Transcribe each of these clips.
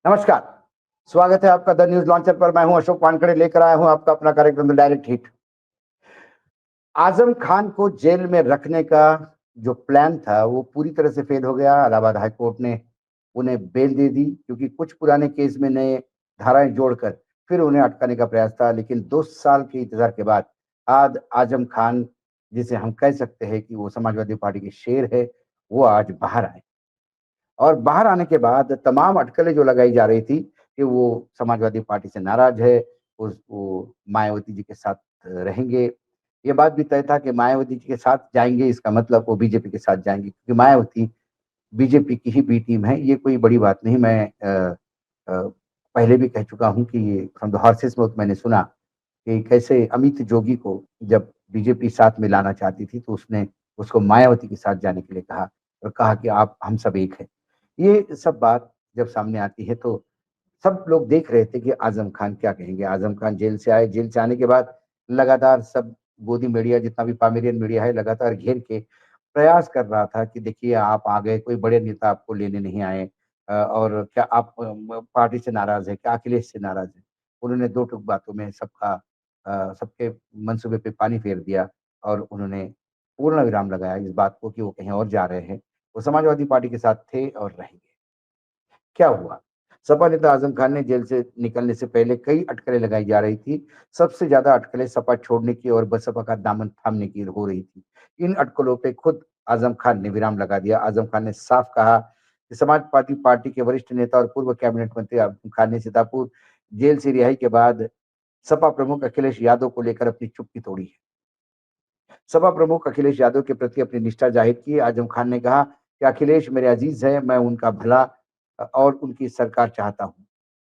नमस्कार, स्वागत है आपका द न्यूज़ लॉन्चर पर। मैं हूं अशोक वानखेड़े, लेकर आया हूं आपका अपना कार्यक्रम the direct hit. Azam Khan को जेल में रखने का जो प्लान था, वो पूरी तरह से फेल हो गया। इलाहाबाद हाई कोर्ट ने उन्हें बेल दे दी क्योंकि कुछ पुराने केस में नए धाराएँ जोड़कर फिर उन्हें अटकाने का प्रयास था। लेकिन 2 साल के इंतज़ार के बाद आज आज़म खान, जिसे हम कह सकते हैं कि वो समाजवादी पार्टी के शेर है, वो आज बाहर आए। और बाहर आने के बाद तमाम अटकलें जो लगाई जा रही थी कि वो समाजवादी पार्टी से नाराज़ है, वो मायावती जी के साथ रहेंगे। ये बात भी तय था कि मायावती जी के साथ जाएँगे, इसका मतलब वो बीजेपी के साथ जाएँगे, क्योंकि मायावती बीजेपी की ही बी टीम है। ये कोई बड़ी बात नहीं। मैं पहले भी कह चुका हूँ कि ये फ्रॉम द हॉर्सेस माउथ मैंने सुना कि कैसे अमित जोगी को जब बीजेपी साथ में लाना चाहती थी, तो उसने उसको मायावती के साथ जाने के लिए कहा और कहा कि आप हम सब एक हैं। ये सब बात जब सामने आती है तो सब लोग देख रहे थे कि आज़म खान क्या कहेंगे। आज़म खान जेल से आए, जेल से आने के बाद लगातार सब गोदी मीडिया, जितना भी पामेलियन मीडिया है, लगातार घेर के प्रयास कर रहा था कि देखिए आप आ गए, कोई बड़े नेता आपको लेने नहीं आए, और क्या आप पार्टी से नाराज़ हैं? क्या अखिलेश से नाराज़ हैं? उन्होंने 2 टूक बातों में सबके मंसूबे पे पानी फेर दिया और उन्होंने पूर्ण विराम लगाया इस बात को कि वो कहीं और जा रहे हैं। वो समाजवादी पार्टी के साथ थे और रहेंगे। क्या हुआ? सपा नेता आज़म खान ने जेल से निकलने से पहले कई अटकलें लगाई जा रही थी। सबसे ज़्यादा अटकलें सपा छोड़ने की और बसपा का दामन थामने की हो रही थी। इन अटकलों पे खुद आज़म खान ने विराम लगा दिया। आज़म खान ने साफ कहा कि समाजवादी पार्टी के वरिष्ठ नेता और पूर्व कैबिनेट मंत्री आज़म खान ने सीतापुर जेल से रिहाई के बाद सपा प्रमुख अखिलेश यादव को लेकर अपनी चुप्पी तोड़ी है। सपा प्रमुख अखिलेश यादव के प्रति अपनी निष्ठा जाहिर की। आज़म खान ने कहा कि अखिलेश मेरे अजीज हैं, मैं उनका भला और उनकी सरकार चाहता हूँ।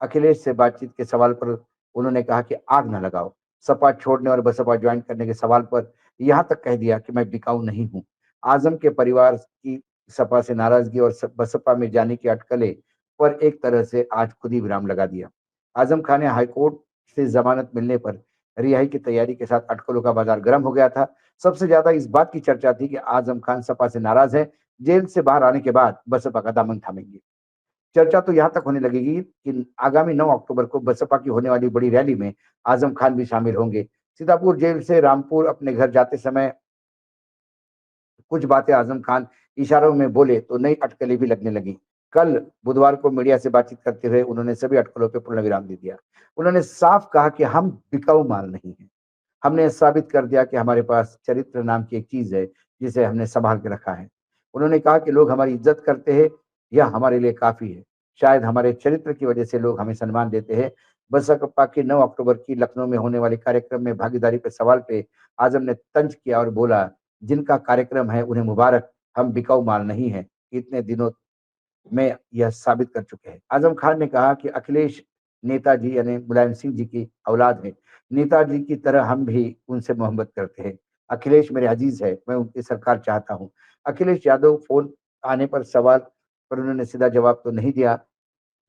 अखिलेश से बातचीत के सवाल पर उन्होंने कहा कि आग ना लगाओ। सपा छोड़ने और बसपा ज्वाइन करने के सवाल पर यहाँ तक कह दिया कि मैं बिकाऊ नहीं हूँ। आज़म के परिवार की सपा से नाराजगी और बसपा में जाने की अटकलें पर एक तरह से आज खुद ही विराम लगा दिया। आज़म खान ने हाईकोर्ट से जमानत मिलने पर रिहाई की तैयारी के साथ अटकलों का बाजार गर्म हो गया था। सबसे ज्यादा इस बात की चर्चा थी कि आजम खान सपा से नाराज है, जेल से बाहर आने के बाद बसपा का दामन थामेंगे। चर्चा तो यहां तक होने लगेगी कि आगामी 9 अक्टूबर को बसपा की होने वाली बड़ी रैली में आजम खान भी शामिल होंगे। सीतापुर जेल से रामपुर अपने घर जाते समय कुछ बातें आजम खान इशारों में बोले तो नई अटकलें भी लगने लगी। कल बुधवार को मीडिया से बातचीत करते हुए उन्होंने सभी अटकलों पे पूर्ण विराम दे दिया। उन्होंने साफ कहा कि हम बिकाऊ माल नहीं है। हमने साबित कर दिया कि हमारे पास चरित्र नाम की एक चीज है, जिसे हमने संभाल के रखा है। उन्होंने कहा कि लोग हमारी इज्जत करते हैं, यह हमारे लिए काफी है। शायद हमारे चरित्र की वजह से लोग हमें सम्मान देते हैं। बसपा के 9 अक्टूबर की लखनऊ में होने वाले कार्यक्रम में भागीदारी के सवाल पे आजम ने तंज किया और बोला, जिनका कार्यक्रम है उन्हें मुबारक, हम बिकाऊ माल नहीं है। इतने दिनों में यह साबित कर चुके हैं। आजम खान ने कहा कि अखिलेश नेताजी यानी मुलायम सिंह जी की औलाद है। नेताजी की तरह हम भी उनसे मोहब्बत करते हैं। अखिलेश मेरे अजीज है, मैं उनकी सरकार चाहता हूँ। अखिलेश यादव फोन आने पर सवाल पर उन्होंने सीधा जवाब तो नहीं दिया।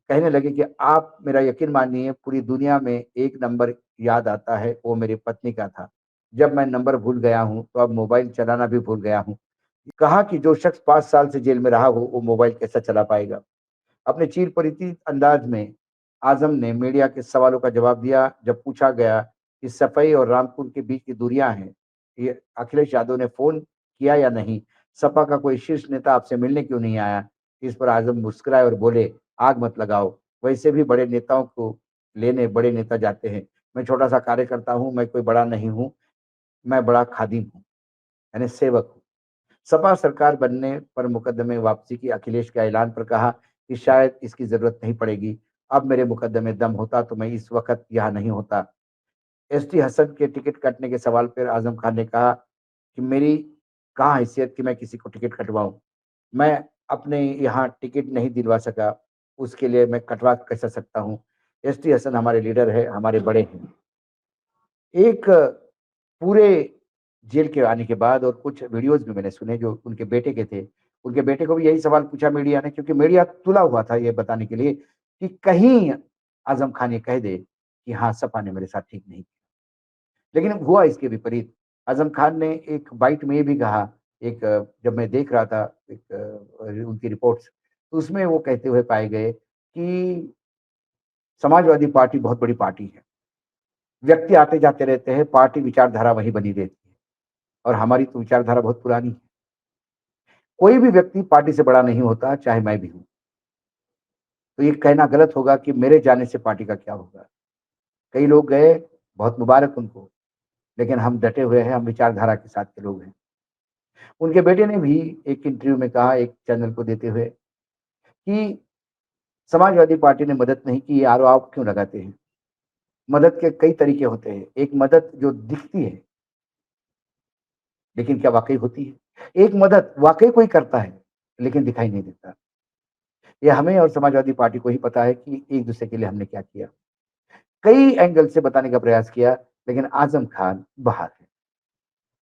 कहने लगे कि आप मेरा यकीन मानिए, पूरी दुनिया में एक नंबर याद आता है, वो मेरी पत्नी का था। जब मैं नंबर भूल गया हूँ, तो अब मोबाइल चलाना भी भूल गया हूँ। कहा कि जो शख्स 5 साल से जेल में रहा हो, वो मोबाइल कैसे चला पाएगा? अपने चिरपरिचित अंदाज में आजम ने मीडिया के सवालों का जवाब दिया। जब पूछा गया कि सफाई और रामपुर के बीच की दूरियां हैं, ये अखिलेश यादव ने फोन किया या नहीं, सपा का कोई शीर्ष नेता आपसे मिलने क्यों नहीं आया? इस पर आजम मुस्कुराए और बोले, आग मत लगाओ, वैसे भी बड़े नेताओं को लेने बड़े नेता जाते हैं। मैं छोटा सा कार्यकर्ता हूँ, मैं कोई बड़ा नहीं हूँ, मैं बड़ा खादिम हूँ, यानी सेवक हूँ। सपा सरकार बनने पर मुकदमे वापसी की अखिलेश के ऐलान पर कहा कि शायद इसकी जरूरत नहीं पड़ेगी। अब मेरे मुकदमे दम होता तो मैं इस वक्त यहाँ नहीं होता। एसटी हसन के टिकट कटने के सवाल पर आजम खान ने कहा कि मेरी कहाँ हैसियत कि मैं किसी को टिकट कटवाऊं। मैं अपने यहाँ टिकट नहीं दिलवा सका, उसके लिए मैं कटवा कैसे सकता हूँ। एसटी हसन हमारे लीडर है, हमारे बड़े हैं। एक पूरे जेल के आने के बाद और कुछ वीडियोज़ भी मैंने सुने जो उनके बेटे के थे। उनके बेटे को भी यही सवाल पूछा मीडिया ने, क्योंकि मीडिया तुला हुआ था ये बताने के लिए कि कहीं आज़म खान ये कह दे कि हाँ, सपा ने मेरे साथ ठीक नहीं किया। लेकिन हुआ इसके विपरीत। आज़म खान ने एक बाइट में ये भी कहा, जब मैं देख रहा था उनकी रिपोर्ट्स, तो उसमें वो कहते हुए पाए गए कि समाजवादी पार्टी बहुत बड़ी पार्टी है। व्यक्ति आते जाते रहते हैं, पार्टी विचारधारा वही बनी रहती है और हमारी तो विचारधारा बहुत पुरानी है। कोई भी व्यक्ति पार्टी से बड़ा नहीं होता, चाहे मैं भी हूँ। तो ये कहना गलत होगा कि मेरे जाने से पार्टी का क्या होगा। कई लोग गए, बहुत मुबारक उनको, लेकिन हम डटे हुए हैं, हम विचारधारा के साथ के लोग हैं। उनके बेटे ने भी एक इंटरव्यू में कहा, एक चैनल को देते हुए, कि समाजवादी पार्टी ने मदद नहीं की, ये आरोप आप क्यों लगाते हैं? मदद के कई तरीके होते हैं। एक मदद जो दिखती है, लेकिन क्या वाक़ई होती है? एक मदद वाक़ई कोई करता है, लेकिन दिखाई नहीं देता। ये हमें और समाजवादी पार्टी को ही पता है कि एक-दूसरे के लिए हमने क्या किया। कई एंगल से बताने का प्रयास किया, लेकिन आज़म खान बाहर है।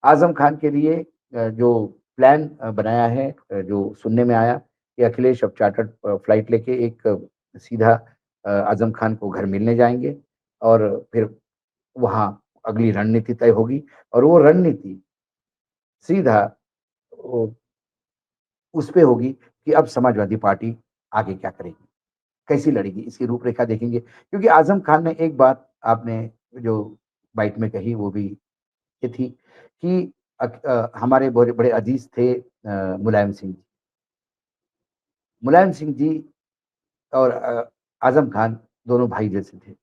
आज़म खान के लिए जो प्लान बनाया है, जो सुनने में आया कि अखिलेश अब चार्टर्ड फ्लाइट लेके एक सीधा आज़म खान को घर मिलने जाएँगे और फिर वहाँ अगली रणनीति तय होगी और वो रणनीति सीधा ओ उस पे होगी कि अब समाजवादी पार्टी आगे क्या करेगी, कैसी लड़ेगी, इसकी रूपरेखा देखेंगे। क्योंकि आज़म खान ने एक बात आपने जो बाइट में कही वो भी ये थी कि हमारे बड़े बड़े अज़ीज़ थे मुलायम सिंह जी। मुलायम सिंह जी और आज़म खान दोनों भाई जैसे थे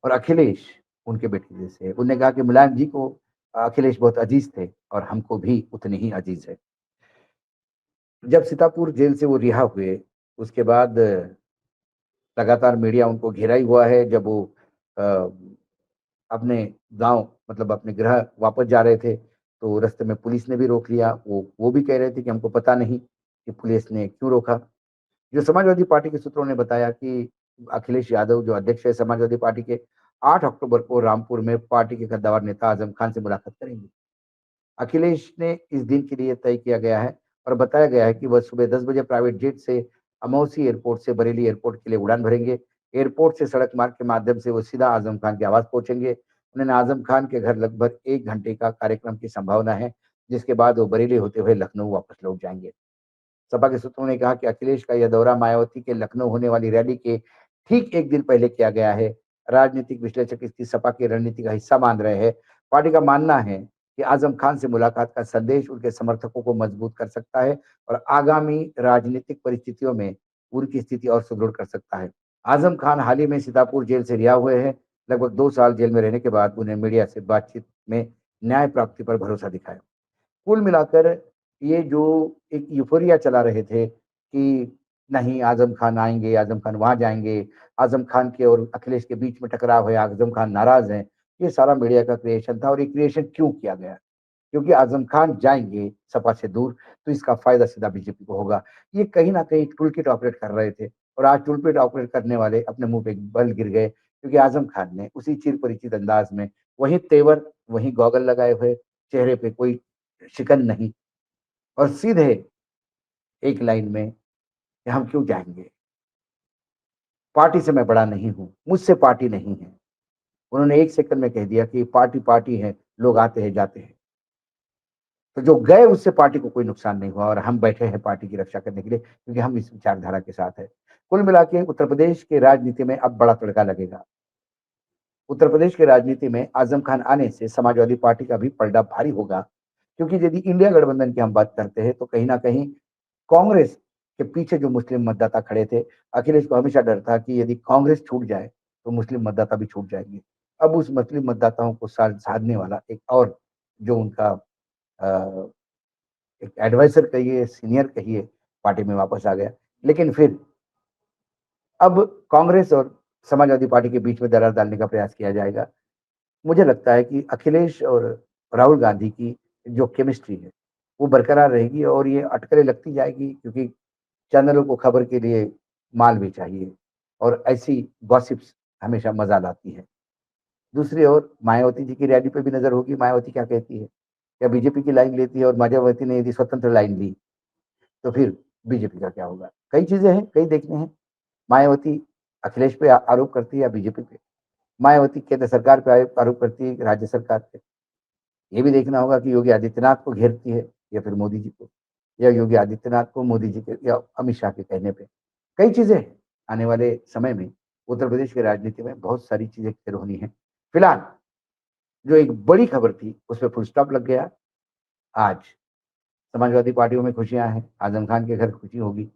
और अखिलेश उनके बेटे जैसे हैं। उन्होंने कहा कि मुलायम जी को अखिलेश बहुत अज़ीज़ थे और हमको भी उतने ही अज़ीज़ है। जब सीतापुर जेल से वो रिहा हुए, उसके बाद लगातार मीडिया उनको घेरा ही हुआ है। जब वो अ, अपने गाँव मतलब अपने गृह वापस जा रहे थे, तो रास्ते में पुलिस ने भी रोक लिया। वो भी कह रहे थे कि हमको पता नहीं कि पुलिस ने क्यों रोका। जो समाजवादी पार्टी के सूत्रों ने बताया कि अखिलेश यादव जो अध्यक्ष है समाजवादी पार्टी के, 8 अक्टूबर को रामपुर में पार्टी के कद्दावर नेता आज़म खान से मुलाकात करेंगे। अखिलेश ने इस दिन के लिए तय किया गया है और बताया गया है कि वह सुबह 10 बजे प्राइवेट जेट से अमौसी एयरपोर्ट से बरेली एयरपोर्ट के लिए उड़ान भरेंगे। एयरपोर्ट से सड़क मार्ग के माध्यम से वो सीधा आज़म खान के आवास पहुँचेंगे। उन्होंने आज़म खान के घर लगभग 1 घंटे का कार्यक्रम की संभावना है, जिसके बाद वो बरेली होते हुए लखनऊ वापस लौट जाएँगे। सपा के सूत्रों ने कहा कि अखिलेश का यह दौरा मायावती के लखनऊ होने वाली रैली के ठीक 1 दिन पहले किया गया है। राजनीतिक विश्लेषक इसकी सपा की रणनीति का हिस्सा मान रहे हैं। पार्टी का मानना है कि आज़म खान से मुलाकात का संदेश उनके समर्थकों को मजबूत कर सकता है और आगामी राजनीतिक परिस्थितियों में उनकी स्थिति और सुदृढ़ कर सकता है। आज़म खान हाल ही में सीतापुर जेल से रिहा हुए हैं। लगभग 2 साल जेल में रहने के बाद उन्हें मीडिया से बातचीत में न्याय प्राप्ति पर भरोसा दिखाया। कुल मिलाकर ये जो एक यूफ़ोरिया चला रहे थे कि नहीं आज़म खान आएँगे, आज़म खान वहाँ जाएँगे, आज़म खान के और अखिलेश के बीच में टकराव है, आज़म खान नाराज़ हैं। ये सारा मीडिया का क्रिएशन था और ये क्रिएशन क्यों किया गया? क्योंकि आज़म खान जाएँगे सपा से दूर, तो इसका फ़ायदा सीधा बीजेपी को होगा। ये कहीं न कहीं टूल किट ऑपरेट कर रहे थे और आज टूल किट ऑपरेट करने वाले अपने मुँह पे बल गिर गए क्योंकि आज़म खान ने उसी चिर-परिचित अंदाज़ में वही तेवर, वही गॉगल लगाए हुए, चेहरे पे कोई शिकन नहीं और सीधे एक लाइन में कि हम क्यों जाएँगे? पार्टी से मैं बड़ा नहीं हूँ, मुझसे पार्टी नहीं है। उन्होंने 1 सेकंड में कह दिया कि पार्टी, पार्टी है, लोग आते हैं, जाते हैं। तो जो गए उससे पार्टी को कोई नुकसान नहीं हुआ और हम बैठे हैं पार्टी की रक्षा करने के लिए क्योंकि हम इस विचारधारा के साथ हैं। कुल मिला के उत्तर प्रदेश की राजनीति में अब बड़ा तड़का लगेगा। उत्तर प्रदेश की राजनीति में आज़म खान आने से समाजवादी पार्टी का भी पलड़ा भारी होगा, क्योंकि यदि इंडिया गठबंधन की हम बात करते हैं तो कहीं न कहीं कांग्रेस के पीछे जो मुस्लिम मतदाता खड़े थे, अखिलेश को हमेशा डर था कि यदि कांग्रेस छूट जाए, तो मुस्लिम मतदाता भी छूट जाएँगे। अब उस मुस्लिम मतदाताओं को साधने वाला एक और जो उनका अ, एक एडवाइज़र कहिए, सीनियर कहिए, पार्टी में वापस आ गया। लेकिन फिर अब कांग्रेस और समाजवादी पार्टी के बीच में दरार डालने का प्रयास किया जाएगा। मुझे लगता है कि अखिलेश और राहुल गांधी की जो केमिस्ट्री है, वो बरकरार रहेगी और ये अटकलें लगती जाएगी क्योंकि चैनलों को खबर के लिए माल भी चाहिए और ऐसी गॉसिप्स हमेशा मज़ा लाती है। दूसरी ओर मायावती जी की रैली पे भी नज़र होगी, मायावती क्या कहती है? या बीजेपी की लाइन लेती है और मायावती ने यदि स्वतंत्र लाइन ली, तो फिर बीजेपी का क्या होगा? कई चीज़ें हैं, कई देखने हैं। मायावती अखिलेश पे आरोप करती है या बीजेपी पे? मायावती केंद्र सरकार पे आरोप करती है कि राज्य सरकार पे? ये भी देखना होगा कि योगी आदित्यनाथ को घेरती है या फिर मोदी जी को या योगी आदित्यनाथ को मोदी जी के या अमित शाह के कहने पे। कई चीज़ें हैं, आने वाले समय में उत्तर प्रदेश की राजनीति में बहुत सारी चीज़ें खेल होनी हैं। फिलहाल जो एक बड़ी खबर थी, उसपे फुल स्टॉप लग गया। आज समाजवादी पार्टियों में खुशियाँ हैं, आज़म खान के घर खुशी होगी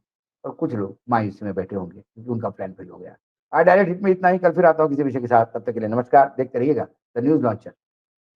और कुछ लोग मायूसी में बैठे होंगे क्योंकि उनका प्लान फेल हो गया। आज डायरेक्ट हिट में इतना ही, कल फिर आता हूँ किसी विषय के साथ, तब तक के लिए नमस्कार। देखते रहिएगा द न्यूज़ लॉन्चर।